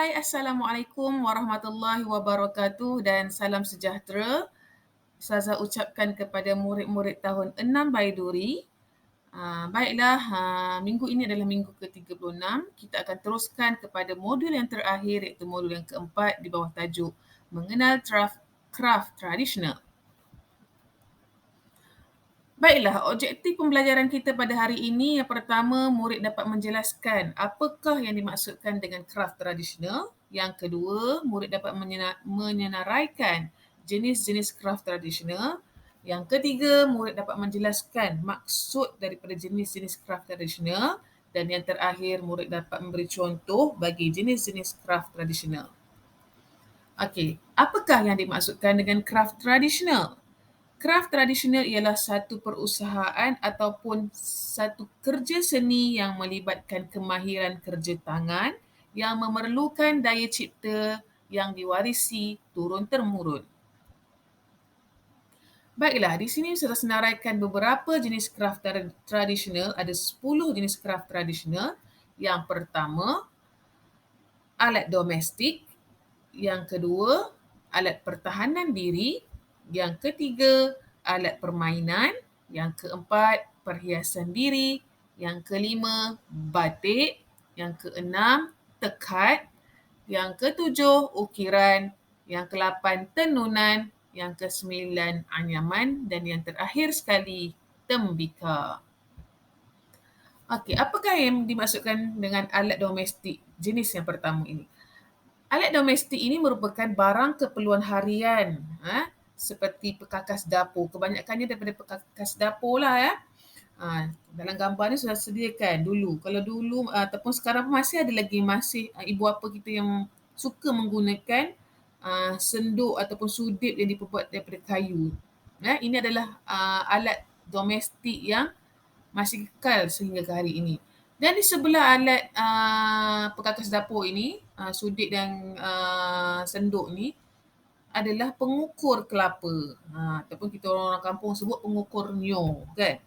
Hai, Assalamualaikum warahmatullahi wabarakatuh dan salam sejahtera. Ustazah ucapkan kepada murid-murid tahun 6 Baiduri. Baiklah, minggu ini adalah minggu ke-36. Kita akan teruskan kepada modul yang terakhir iaitu modul yang keempat di bawah tajuk Mengenal Kraft Tradisional. Baiklah, objektif pembelajaran kita pada hari ini yang pertama, murid dapat menjelaskan apakah yang dimaksudkan dengan kraft tradisional. Yang kedua, murid dapat menyenaraikan jenis-jenis kraft tradisional. Yang ketiga, murid dapat menjelaskan maksud daripada jenis-jenis kraft tradisional. Dan yang terakhir, murid dapat memberi contoh bagi jenis-jenis kraft tradisional. Okey, apakah yang dimaksudkan dengan kraft tradisional? Kraft tradisional ialah satu perusahaan ataupun satu kerja seni yang melibatkan kemahiran kerja tangan yang memerlukan daya cipta yang diwarisi turun-temurun. Baiklah, di sini saya senaraikan beberapa jenis kraft tradisional. Ada 10 jenis kraft tradisional. Yang pertama, alat domestik. Yang kedua, alat pertahanan diri. Yang ketiga, alat permainan. Yang keempat, perhiasan diri. Yang kelima, batik. Yang keenam, tekad. Yang ketujuh, ukiran. Yang kelapan, tenunan. Yang kesembilan, anyaman. Dan yang terakhir sekali, tembika. Okey, apakah yang dimaksudkan dengan alat domestik jenis yang pertama ini? Alat domestik ini merupakan barang keperluan harian, seperti perkakas dapur. Kebanyakannya daripada perkakas dapur lah ya. Dalam gambar ni sudah sediakan dulu. Kalau dulu ataupun sekarang pun masih ada lagi ibu bapa kita yang suka menggunakan senduk ataupun sudip yang diperbuat daripada kayu. Ini adalah alat domestik yang masih kekal sehingga ke hari ini. Dan di sebelah alat perkakas dapur ini, sudip dan senduk ni adalah pengukur kelapa. Ataupun kita orang kampung sebut pengukur nyo, kan?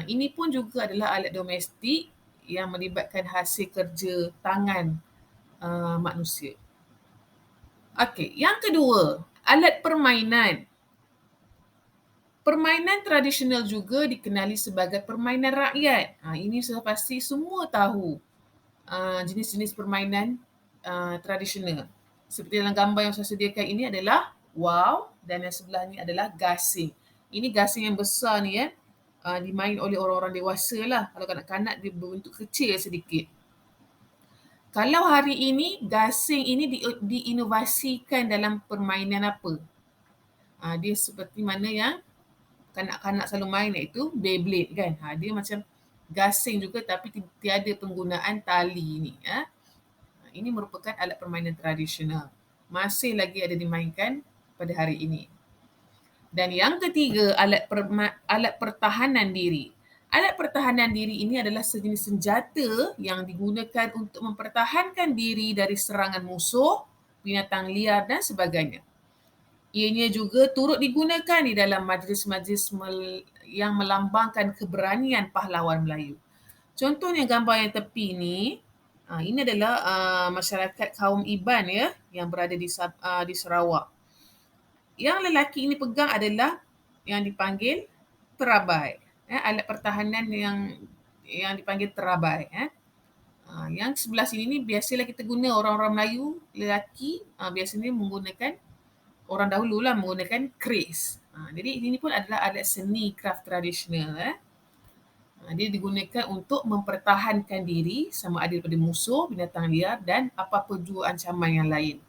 Ini pun juga adalah alat domestik yang melibatkan hasil kerja tangan manusia. Okey, yang kedua, alat permainan. Permainan tradisional juga dikenali sebagai permainan rakyat. Ini sudah pasti semua tahu jenis-jenis permainan tradisional. Seperti dalam gambar yang saya sediakan ini adalah wow dan yang sebelah ni adalah gasing. Ini gasing yang besar ni ya. Dimain oleh orang-orang dewasa lah. Kalau kanak-kanak dia berbentuk kecil sedikit. Kalau hari ini gasing ini diinovasikan dalam permainan apa? Dia seperti mana yang kanak-kanak selalu main iaitu Beyblade kan. Dia macam gasing juga tapi tiada penggunaan tali ni. Ini merupakan alat permainan tradisional. Masih lagi ada dimainkan pada hari ini. Dan yang ketiga, alat pertahanan diri. Alat pertahanan diri ini adalah sejenis senjata yang digunakan untuk mempertahankan diri dari serangan musuh, binatang liar dan sebagainya. Ianya juga turut digunakan di dalam majlis-majlis yang melambangkan keberanian pahlawan Melayu. Contohnya gambar yang tepi ni, ini adalah masyarakat kaum Iban ya yang berada di Sarawak. Yang lelaki ini pegang adalah yang dipanggil terabai. Alat pertahanan yang dipanggil terabai. Yang sebelah sini ni biasalah kita guna orang-orang Melayu lelaki biasanya menggunakan orang dahulu lah menggunakan keris. Jadi ini pun adalah alat seni kraft tradisional. Dia digunakan untuk mempertahankan diri sama ada daripada musuh, binatang liar dan apa-apa jua ancaman yang lain.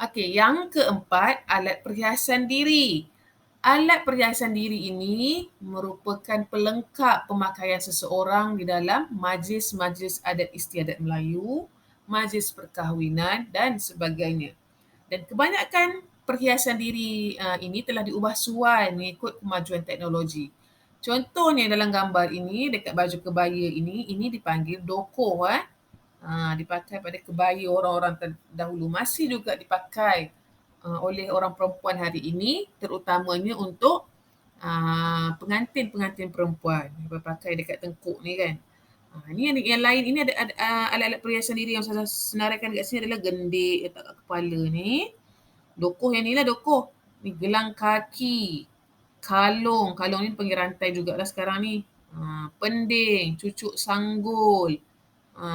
Okey, yang keempat, alat perhiasan diri. Alat perhiasan diri ini merupakan pelengkap pemakaian seseorang di dalam majlis-majlis adat istiadat Melayu, majlis perkahwinan dan sebagainya. Dan kebanyakan perhiasan diri ini telah diubah suai mengikut kemajuan teknologi. Contohnya dalam gambar ini, dekat baju kebaya ini dipanggil doko. Dipakai pada kebaya orang-orang terdahulu. Masih juga dipakai oleh orang perempuan hari ini, terutamanya untuk pengantin-pengantin perempuan. Pakai dekat tengkuk ni kan. Ni yang lain ini ada alat-alat perhiasan diri yang saya senaraikan kat sini adalah gendik letak kat kepala ni. Dokoh yang ni lah dokoh. Ni gelang kaki, kalung ni panggil rantai jugalah sekarang ni. Pending, cucuk sanggul,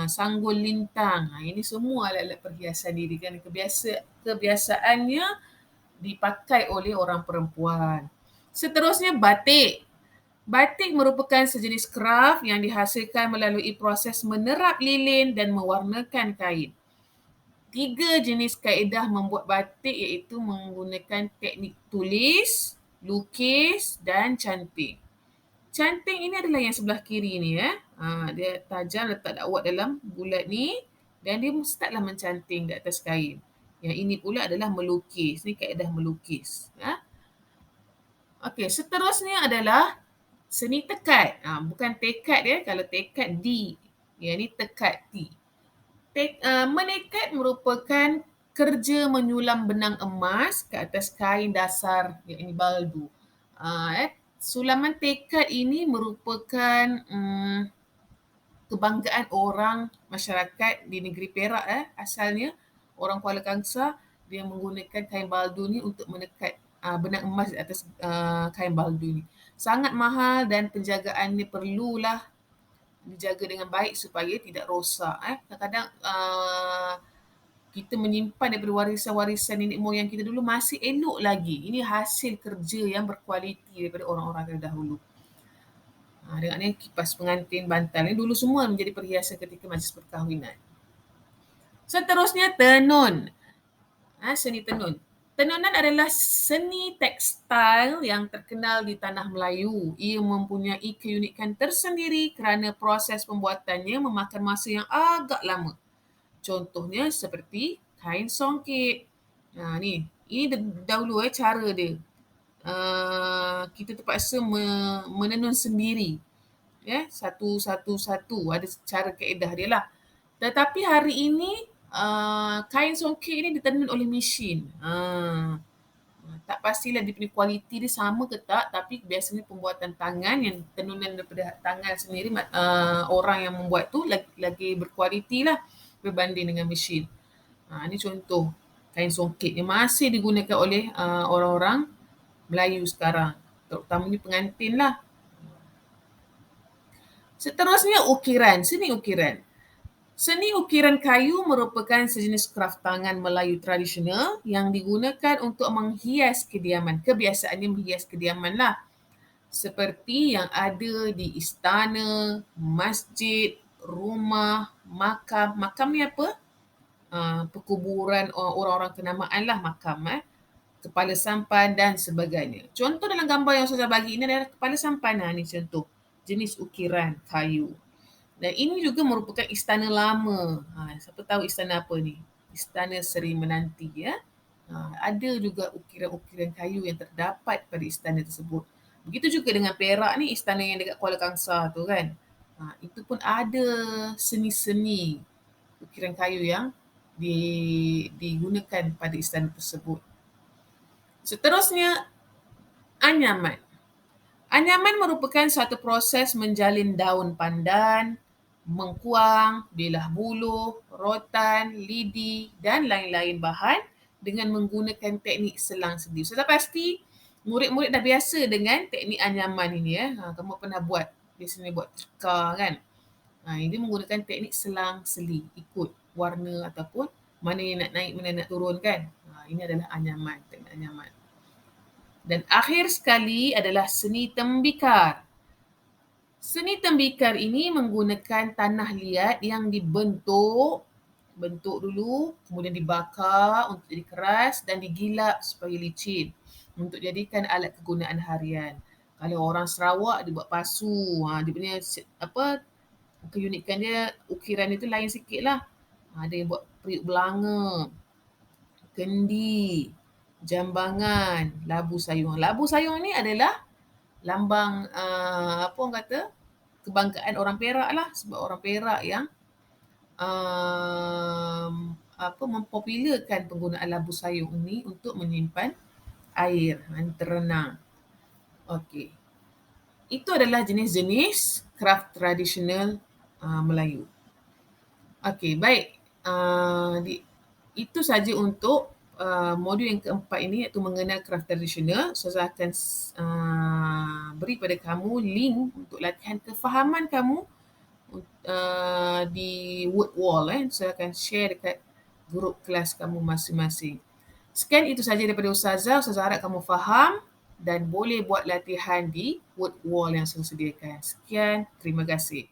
sanggul lintang. Ini semua alat-alat perhiasan diri kan. Kebiasaannya dipakai oleh orang perempuan. Seterusnya batik. Batik merupakan sejenis kraft yang dihasilkan melalui proses menerap lilin dan mewarnakan kain. 3 jenis kaedah membuat batik iaitu menggunakan teknik tulis, lukis dan canting. Canting ini adalah yang sebelah kiri ni ya. Dia tajam letak dakwat dalam bulat ni dan dia startlah mencanting di atas kain. Yang ini pula adalah melukis. Ni kaedah melukis. Ya. Okey, seterusnya adalah seni tekad. Bukan tekad ya. Kalau tekad D. Yang ni tekad T. Menekad merupakan kerja menyulam benang emas ke atas kain dasar iaitu baldu. Sulaman tekad ini merupakan kebanggaan orang masyarakat di negeri Perak asalnya. Orang Kuala Kangsar dia menggunakan kain baldu ni untuk menekad benang emas di atas kain baldu ni. Sangat mahal dan penjagaannya perlulah dijaga dengan baik supaya tidak rosak. Kadang-kadang kita menyimpan daripada warisan-warisan nenek moyang kita dulu masih elok lagi. Ini hasil kerja yang berkualiti daripada orang-orang terdahulu. Dengan kipas pengantin bantal ni dulu semua menjadi perhiasan ketika majlis perkahwinan. Seterusnya tenun. Seni tenun. Tenunan adalah seni tekstil yang terkenal di tanah Melayu. Ia mempunyai keunikan tersendiri kerana proses pembuatannya memakan masa yang agak lama. Contohnya seperti kain songket. Ni. Ini dahulu cara dia. Kita terpaksa menenun sendiri. Ya, satu ada cara kaedah dia lah. Tetapi hari ini kain songket ni ditenun oleh mesin. Tak pastilah dia punya kualiti dia sama ke tak, tapi biasanya pembuatan tangan yang tenunan daripada tangan sendiri orang yang membuat tu lagi berkualiti lah berbanding dengan mesin. Ni contoh kain songket yang masih digunakan oleh orang-orang Melayu sekarang, terutamanya pengantin lah. Seterusnya ukiran, seni ukiran. Seni ukiran kayu merupakan sejenis kraft tangan Melayu tradisional yang digunakan untuk menghias kediaman. Kebiasaannya menghias kediaman lah. Seperti yang ada di istana, masjid, rumah, makam. Makam ni apa? Perkuburan orang-orang kenamaan lah makam. Kepala sampan dan sebagainya. Contoh dalam gambar yang saya bagi ini adalah kepala sampan. Ni contoh jenis ukiran kayu. Dan ini juga merupakan istana lama. Siapa tahu istana apa ni? Istana Seri Menanti ya. Ada juga ukiran-ukiran kayu yang terdapat pada istana tersebut. Begitu juga dengan Perak ni, istana yang dekat Kuala Kangsar tu kan. Itu pun ada seni-seni ukiran kayu yang digunakan pada istana tersebut. Seterusnya, anyaman. Anyaman merupakan suatu proses menjalin daun pandan, mengkuang, bilah buluh, rotan, lidi dan lain-lain bahan dengan menggunakan teknik selang sendi. Sudah pasti murid-murid dah biasa dengan teknik anyaman ini ya. Kamu pernah buat, biasanya buat tikar kan. Ini menggunakan teknik selang seli, ikut warna ataupun mana yang nak naik, mana yang nak turun kan. Ini adalah anyaman, teknik anyaman. Dan akhir sekali adalah seni tembikar. Seni tembikar ini menggunakan tanah liat yang dibentuk dulu, kemudian dibakar untuk jadi keras dan digilap supaya licin untuk jadikan alat kegunaan harian. Kalau orang Sarawak dia buat pasu, dia punya keunikan dia ukiran itu lain sikit lah. Ada yang buat periuk belanga, kendi, jambangan, labu sayung. Labu sayung ni adalah lambang orang kata kebanggaan orang Perak lah, sebab orang Perak yang mempopularkan penggunaan labu sayung ni untuk menyimpan air terenang. Okey. Itu adalah jenis-jenis kraft tradisional Melayu. Okey, baik. Itu saja untuk modul yang keempat ini, iaitu mengenal kraf tradisional. Saya akan beri pada kamu link untuk latihan kefahaman kamu di word wall. Saya akan share dekat grup kelas kamu masing-masing. Sekian itu saja daripada Ustazah. Ustazah harap kamu faham dan boleh buat latihan di word wall yang saya sediakan. Sekian, terima kasih.